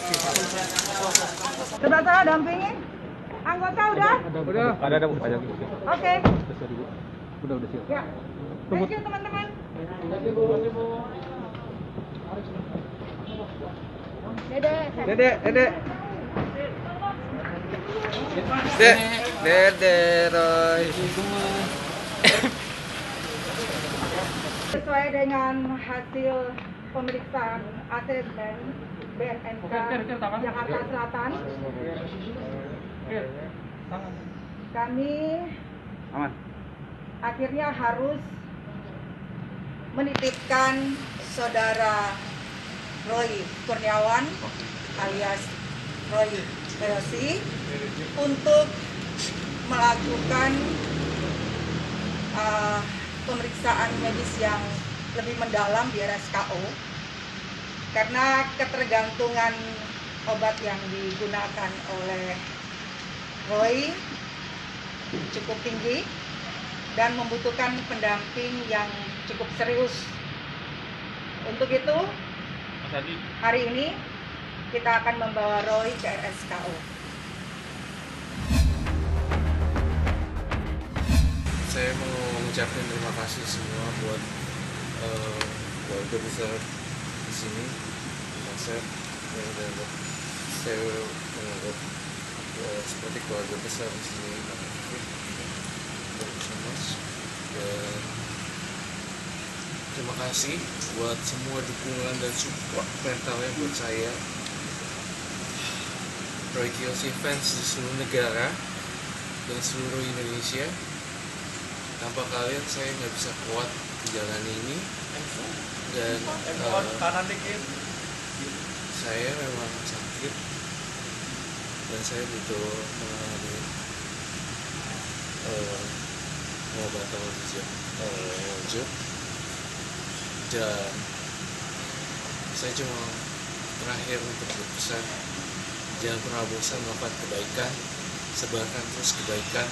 Sebelah sana dampingin. Anggota udah? Udah. Ada Bu. Oke. Udah siap. Ya. Thank you teman-teman. Dede. Dede Roy. Sesuai dengan hasil pemeriksaan asesmen BNNK Jakarta Selatan, kami akhirnya harus menitipkan saudara Roy Kurniawan alias Roy Pelosi untuk melakukan pemeriksaan medis yang lebih mendalam di RSKO karena ketergantungan obat yang digunakan oleh Roy cukup tinggi dan membutuhkan pendamping yang cukup serius. Untuk itu, hari ini kita akan membawa Roy ke RSKO. Saya mau mengucapkan terima kasih semua buat keluarga besar di sini, saya menganggap seperti keluarga besar di sini. Dan terima kasih buat semua dukungan dan support mentalnya buat saya. Roy Kiyoshi fans di seluruh negara dan seluruh Indonesia. Tanpa kalian saya nggak bisa kuat di jalan ini, dan saya memang sakit dan saya butuh mengalami pengobatan lebih lanjut, dan saya cuma terakhir untuk berpesan, jangan pernah bosan melakukan kebaikan, sebarkan terus kebaikan,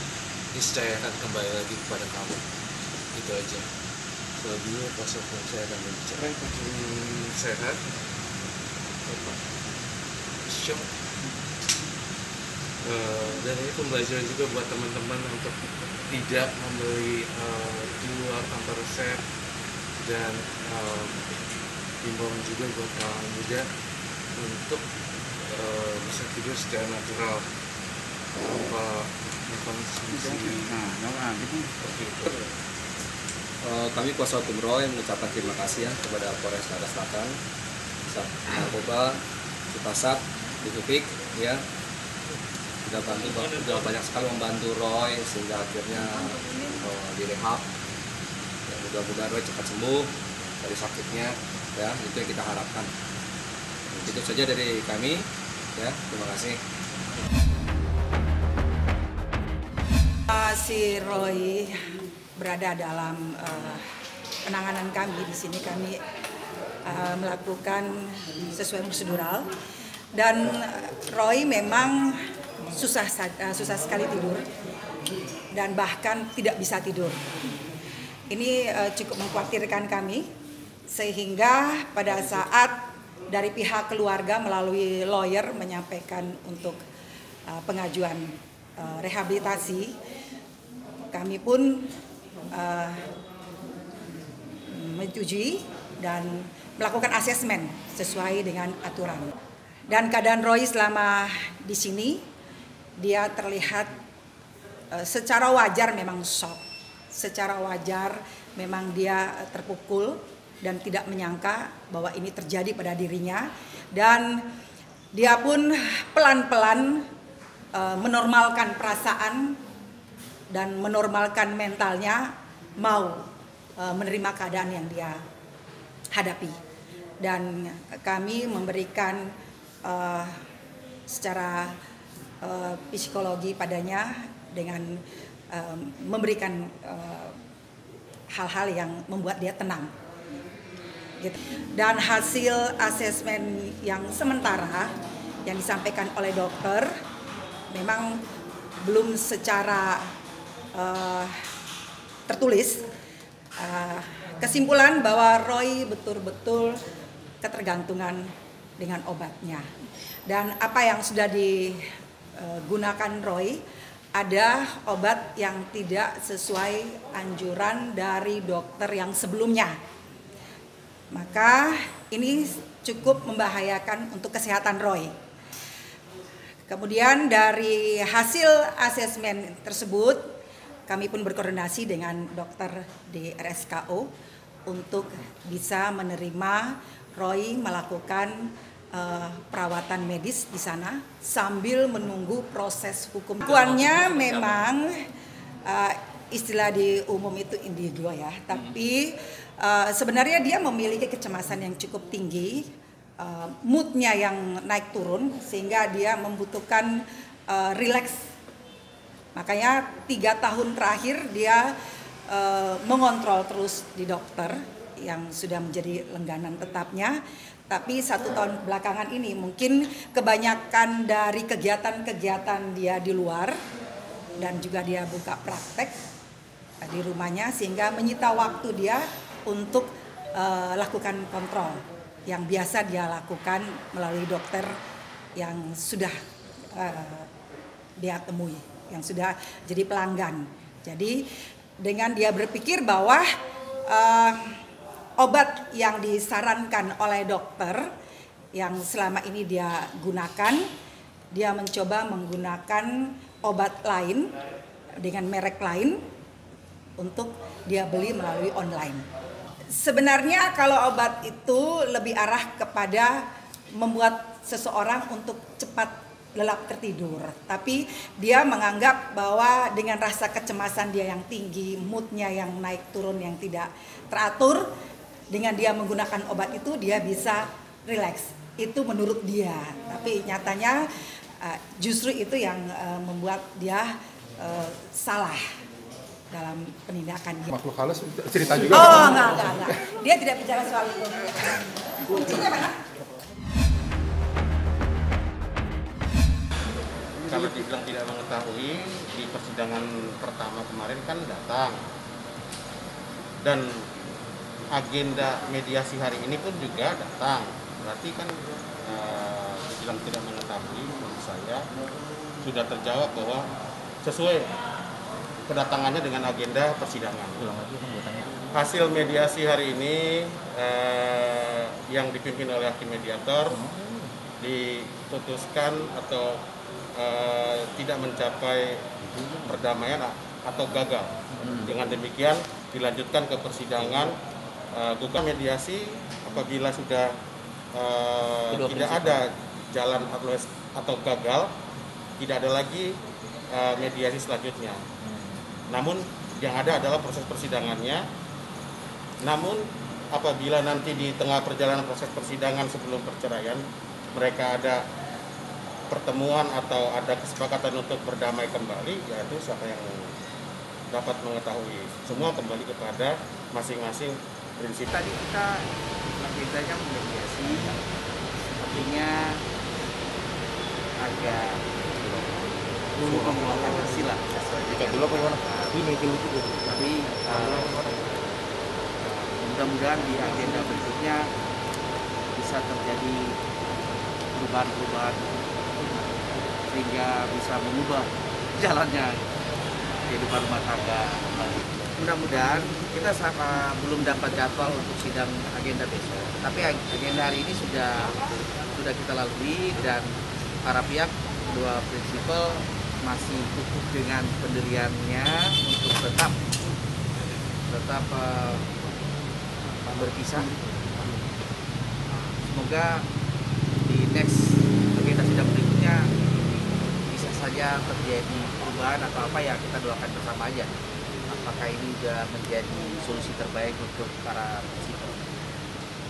niscaya akan kembali lagi kepada kamu. Itu aja. Selebihnya kuasa hukum saya akan berbicara. Sehat, syok, dan ini pembelajaran juga buat teman-teman untuk tidak membeli di luar tanpa resep, dan himbauan juga buat kalangan muda untuk bisa tidur secara natural tanpa mengkonsumsi seperti itu. Kami kuasa hukum Roy mengucapkan terima kasih ya kepada Polres Jakarta Selatan, Narkoba, Cipasat, Ditupik ya, sudah banyak sekali membantu Roy sehingga akhirnya direhab. Ya, mudah-mudahan Roy cepat sembuh dari sakitnya ya, itu yang kita harapkan. Itu saja dari kami ya, terima kasih. Si Roy berada dalam penanganan kami di sini. Kami melakukan sesuai prosedural, dan Roy memang susah sekali tidur dan bahkan tidak bisa tidur. Ini cukup mengkhawatirkan kami, sehingga pada saat dari pihak keluarga melalui lawyer menyampaikan untuk pengajuan rehabilitasi, kami pun menyetujui dan melakukan asesmen sesuai dengan aturan. Dan keadaan Roy selama di sini, dia terlihat secara wajar memang shock, secara wajar memang dia terpukul dan tidak menyangka bahwa ini terjadi pada dirinya, dan dia pun pelan-pelan menormalkan perasaan dan menormalkan mentalnya, mau menerima keadaan yang dia hadapi. Dan kami memberikan secara psikologi padanya dengan memberikan hal-hal yang membuat dia tenang. Gitu. Dan hasil asesmen yang sementara yang disampaikan oleh dokter memang belum secara tertulis kesimpulan bahwa Roy betul-betul ketergantungan dengan obatnya. Dan apa yang sudah digunakan Roy, ada obat yang tidak sesuai anjuran dari dokter yang sebelumnya. Maka ini cukup membahayakan untuk kesehatan Roy. Kemudian dari hasil asesmen tersebut, kami pun berkoordinasi dengan dokter di RSKO untuk bisa menerima Roy melakukan perawatan medis di sana sambil menunggu proses hukum. Hukumannya memang istilah di umum itu individu ya, tapi sebenarnya dia memiliki kecemasan yang cukup tinggi, moodnya yang naik turun sehingga dia membutuhkan rileks. Makanya 3 tahun terakhir dia mengontrol terus di dokter yang sudah menjadi langganan tetapnya. Tapi 1 tahun belakangan ini mungkin kebanyakan dari kegiatan-kegiatan dia di luar dan juga dia buka praktek di rumahnya sehingga menyita waktu dia untuk lakukan kontrol yang biasa dia lakukan melalui dokter yang sudah dia temui, yang sudah jadi pelanggan. Jadi dengan dia berpikir bahwa obat yang disarankan oleh dokter yang selama ini dia gunakan, dia mencoba menggunakan obat lain dengan merek lain untuk dia beli melalui online. Sebenarnya kalau obat itu lebih arah kepada membuat seseorang untuk cepat lelap tertidur. Tapi dia menganggap bahwa dengan rasa kecemasan dia yang tinggi, moodnya yang naik turun yang tidak teratur, dengan dia menggunakan obat itu dia bisa rileks. Itu menurut dia. Tapi nyatanya justru itu yang membuat dia salah dalam penindakan dia. Makhluk halus cerita juga. Oh, enggak. Dia tidak bicara soal itu. Kuncinya mana? Kalau dibilang tidak mengetahui, di persidangan pertama kemarin kan datang. Dan agenda mediasi hari ini pun juga datang. Berarti kan dibilang tidak mengetahui, menurut saya sudah terjawab bahwa sesuai kedatangannya dengan agenda persidangan. Hasil mediasi hari ini yang dipimpin oleh hakim mediator diputuskan atau tidak mencapai perdamaian atau gagal. Dengan demikian dilanjutkan ke persidangan gugatan mediasi apabila sudah tidak ada jalan atau gagal, tidak ada lagi mediasi selanjutnya. Namun yang ada adalah proses persidangannya. Namun apabila nanti di tengah perjalanan proses persidangan sebelum perceraian mereka ada pertemuan atau ada kesepakatan untuk berdamai kembali, yaitu siapa yang dapat mengetahui. Semua kembali kepada masing-masing prinsip. Tadi kita agendanya mediasi, sepertinya agak belum membuahkan hasil lah. Tapi mudah-mudahan di agenda berikutnya bisa terjadi perubahan-perubahan sehingga bisa mengubah jalannya kehidupan rumah tangga. Mudah-mudahan kita belum dapat jadwal untuk sidang agenda besok, tapi agenda hari ini sudah kita lalui dan para pihak kedua prinsipal masih kukuh dengan pendiriannya untuk tetap berpisah. Semoga di next agenda sidang berikutnya bisa saja terjadi perubahan atau apa ya, kita doakan bersama aja. Apakah ini juga menjadi solusi terbaik untuk para prinsipal?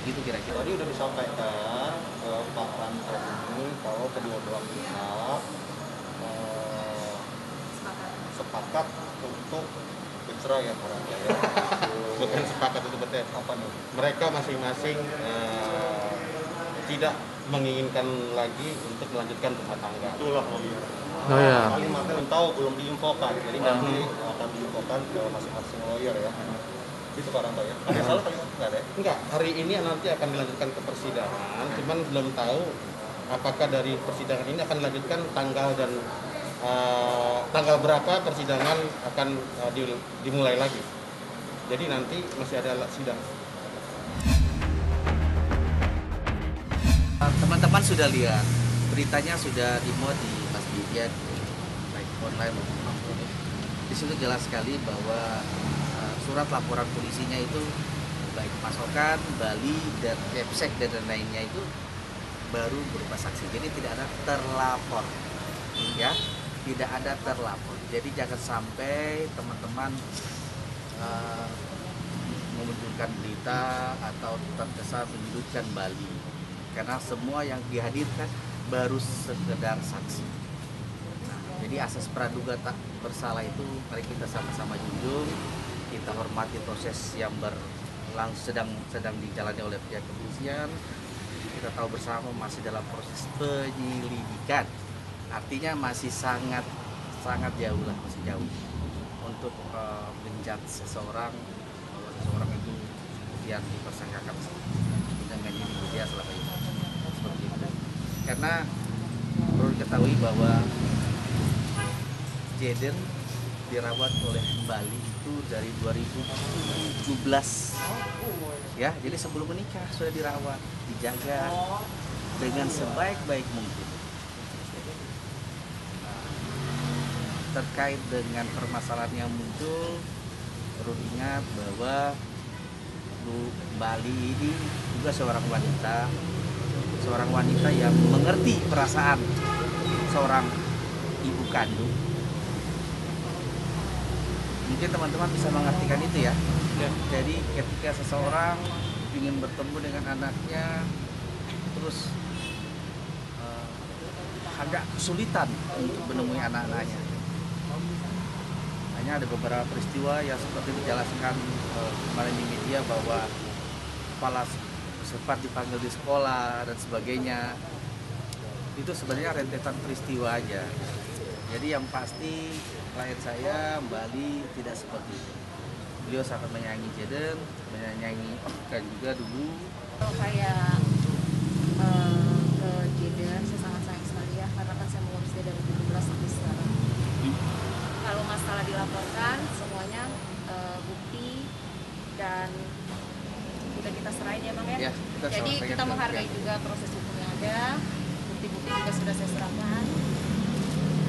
Gitu kira-kira. Tadi udah disampaikan ke Pak Ranto ini kalau kedua belah pihak sepakat untuk bercerai ya Pak Ranto ya. Bukan sepakat untuk bercerai. Apa nih? Mereka masing-masing tidak menginginkan lagi untuk melanjutkan rumah tangga. Itulah Oh ya. kalimatnya belum tahu, belum diinfokan, jadi nanti akan diinfokan ke masing-masing lawyer ya. Itu Pak Ranto ya. Ada yang salah Pak? Nggak ada ya? Enggak, hari ini nanti akan dilanjutkan ke persidangan, cuman belum tahu apakah dari persidangan ini akan dilanjutkan tanggal dan tanggal berapa persidangan akan dimulai lagi. Jadi nanti masih ada sidang. Teman-teman sudah lihat beritanya, sudah dimuat di mass media baik online maupun offline. Di situ jelas sekali bahwa surat laporan polisinya itu baik pasokan, Bali dan Kepsek dan lainnya itu baru berupa saksi. Jadi tidak ada terlapor, ya, tidak ada terlapor. Jadi jangan sampai teman-teman memunculkan berita atau terkesan menyudutkan Bali, karena semua yang dihadirkan baru sekedar saksi. Nah, jadi asas praduga tak bersalah itu mari kita sama-sama junjung, kita hormati proses yang sedang dijalani oleh pihak kepolisian. Kita tahu bersama masih dalam proses penyelidikan, artinya masih sangat jauh lah, masih jauh untuk menjudge seseorang bahwa seseorang itu kemudian dipersangkakan dengan ini dia selama ini seperti itu. Karena perlu diketahui bahwa Jaden dirawat oleh Bali itu dari 2017 ya, jadi sebelum menikah sudah dirawat, dijaga dengan sebaik-baik mungkin. Terkait dengan permasalahan yang muncul, perlu ingat bahwa Bu Bali ini juga seorang wanita yang mengerti perasaan seorang ibu kandung. Mungkin teman-teman bisa mengartikan itu ya. Jadi ketika seseorang ingin bertemu dengan anaknya, terus agak kesulitan untuk menemui anak-anaknya. Hanya ada beberapa peristiwa yang seperti dijelaskan kemarin di media bahwa kepala sempat dipanggil di sekolah dan sebagainya. Itu sebenarnya rentetan peristiwa aja. Jadi yang pasti klien saya Bali tidak seperti itu. Beliau sangat menyayangi Jaden, menyayangi Ofika juga dulu. Kalau kayak ke Jaden, saya sangat sayang sekali ya, karena kan saya mengurus dia dari 17 sampai sekarang. Kalau masalah dilaporkan, semuanya bukti dan udah kita serahin ya Bang ya. Jadi kita menghargai juga proses hukum yang ada, bukti-bukti juga sudah saya serahkan.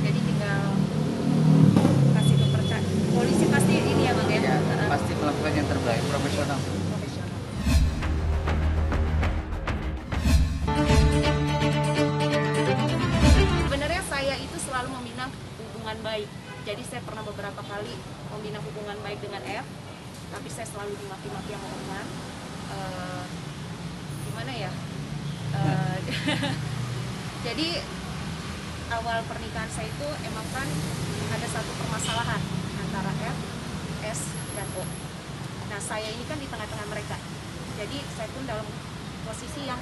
Jadi tinggal kasih kepercayaan. Polisi pasti ini ya Bang ya. Pasti melakukan yang terbaik, profesional. Sebenarnya saya itu selalu membina hubungan baik. Jadi saya pernah beberapa kali membina hubungan baik dengan F, tapi saya selalu dimaki-maki sama teman. Gimana ya? Jadi awal pernikahan saya itu emang kan ada satu permasalahan antara F, S, dan O. Nah saya ini kan di tengah-tengah mereka. Jadi saya pun dalam posisi yang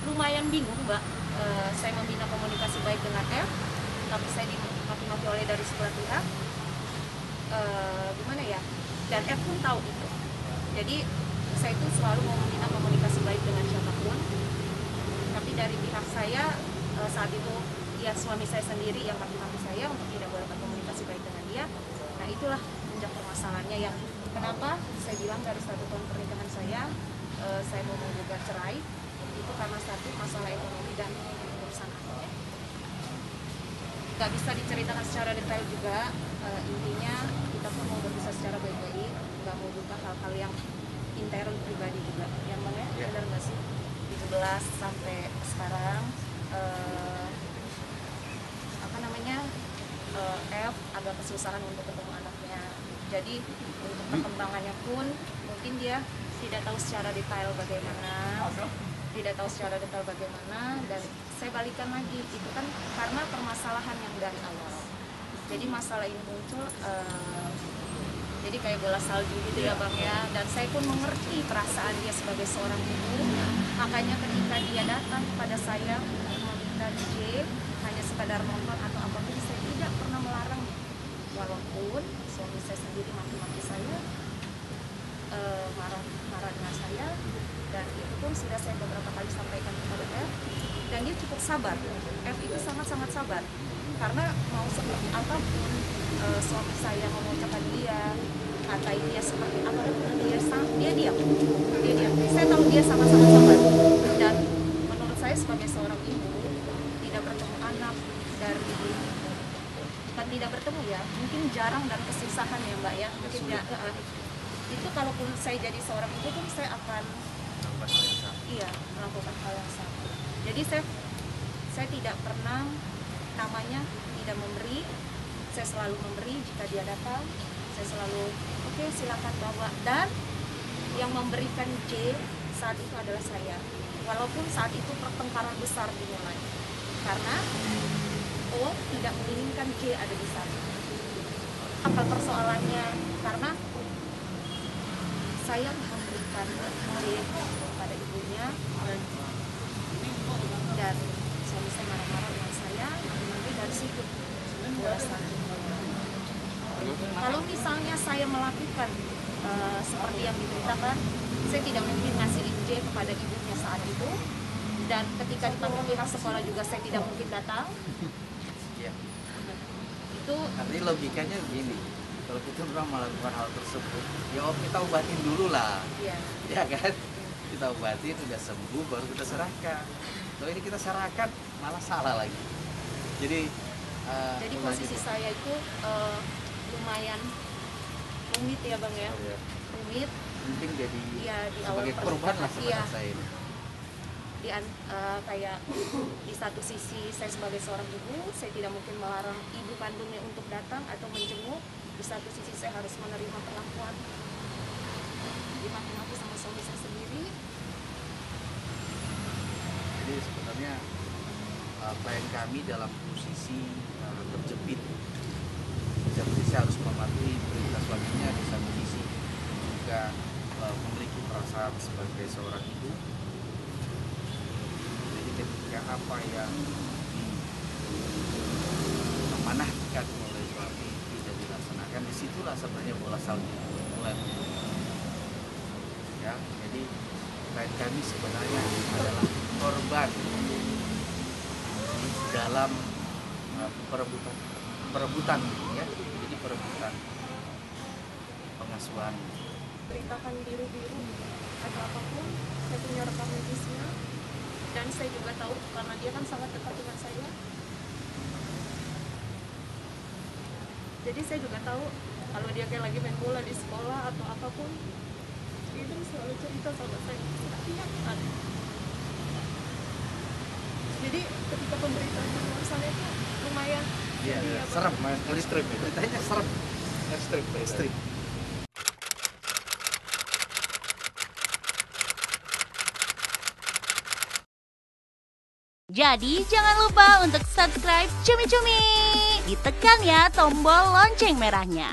lumayan bingung Mbak. Saya membina komunikasi baik dengan F, tapi saya dimaki-maki oleh dari sebelah pihak. Gimana ya? Dan F pun tahu itu. Jadi saya itu selalu mau membina komunikasi baik dengan siapapun. Tapi dari pihak saya saat itu ya suami saya sendiri yang maki-maki saya untuk tidak boleh berkomunikasi baik dengan dia. Nah itulah puncak permasalahannya yang kenapa saya bilang dari 1 tahun pernikahan saya mau menggugat cerai itu karena satu masalah ekonomi dan urusan anak. Gak bisa diceritakan secara detail juga, intinya kita pun mau berpisah secara baik-baik, nggak mau buka hal-hal yang intern pribadi juga, yang mana benar nggak sih? 17 sampai sekarang F agak kesusahan untuk ketemu anaknya. Jadi untuk perkembangannya pun mungkin dia tidak tahu secara detail bagaimana, dan saya balikan lagi itu kan karena permasalahan yang dari awal. Jadi masalah ini muncul jadi kayak bola salju gitu ya Bang ya, dan saya pun mengerti perasaan dia sebagai seorang ibu. Makanya ketika dia datang kepada saya meminta DJ hanya sekadar nonton atau apapun, saya tidak pernah melarang, walaupun suami saya sendiri maki-maki saya. marah dengan saya, dan itu pun sudah saya beberapa kali sampaikan kepada F, dan dia cukup sabar. F itu sangat-sangat sabar, karena mau seperti apapun suami saya mengucapkan dia, katain dia seperti apapun, dia diam. Saya tahu dia sama-sama sabar, dan menurut saya sebagai seorang ibu, tidak bertemu anak dari, bukan tidak bertemu ya, mungkin jarang dan kesusahan ya Mbak ya, mungkin ya, itu kalaupun saya jadi seorang ibu pun saya akan melakukan hal yang sama. Jadi saya tidak pernah namanya tidak memberi, saya selalu memberi jika dia datang, saya selalu oke, silakan bawa, dan yang memberikan J saat itu adalah saya, walaupun saat itu pertengkaran besar dimulai karena O tidak menginginkan J ada di sana. Apa persoalannya? Karena saya memberikan J kepada ibunya, dan suami saya marah-marah dengan saya, nanti dari situ bulasan. Kalau misalnya saya melakukan seperti yang diberitakan, saya tidak mungkin ngasih J kepada ibunya saat itu, dan ketika dipanggil pihak sekolah juga saya tidak mungkin datang. Itu artinya logikanya begini, kalau kita memang melakukan hal tersebut, ya kita obatin dulu lah, ya kan, kita obatin, udah sembuh baru kita serahkan. Kalau ini kita serahkan malah salah lagi. Jadi posisi saya itu lumayan rumit ya Bang ya, rumit. Mungkin jadi di sebagai korban lah sebenarnya saya ini. Kayak di satu sisi saya sebagai seorang ibu, saya tidak mungkin melarang ibu kandungnya untuk datang atau menjenguk. Di satu sisi saya harus menerima perlakuan dimaki-maki sama suami saya sendiri. Jadi sebenarnya klien kami dalam posisi terjepit. Di satu sisi harus mematuhi perintah suaminya, di satu sisi juga memiliki perasaan sebagai seorang ibu. Jadi ketika apa yang diamanahkan oleh suami tidak dilaksanakan, disitulah sebenarnya bola salju mulai. Ya, jadi klien kami sebenarnya adalah korban dalam perebutan ya, jadi perebutan pengasuhan. Beritakan biru-biru atau apapun, saya punya rekam medisnya, dan saya juga tahu karena dia kan sangat dekat dengan saya. Jadi saya juga tahu kalau dia kayak lagi main bola di sekolah atau apapun, itu selalu cerita sama saya. Jadi ketika pemberitaan di luar sana itu lumayan serem, ekstrim, beritanya serem, ekstrim. Jadi jangan lupa untuk subscribe Cumi Cumi. Ditekan ya tombol lonceng merahnya.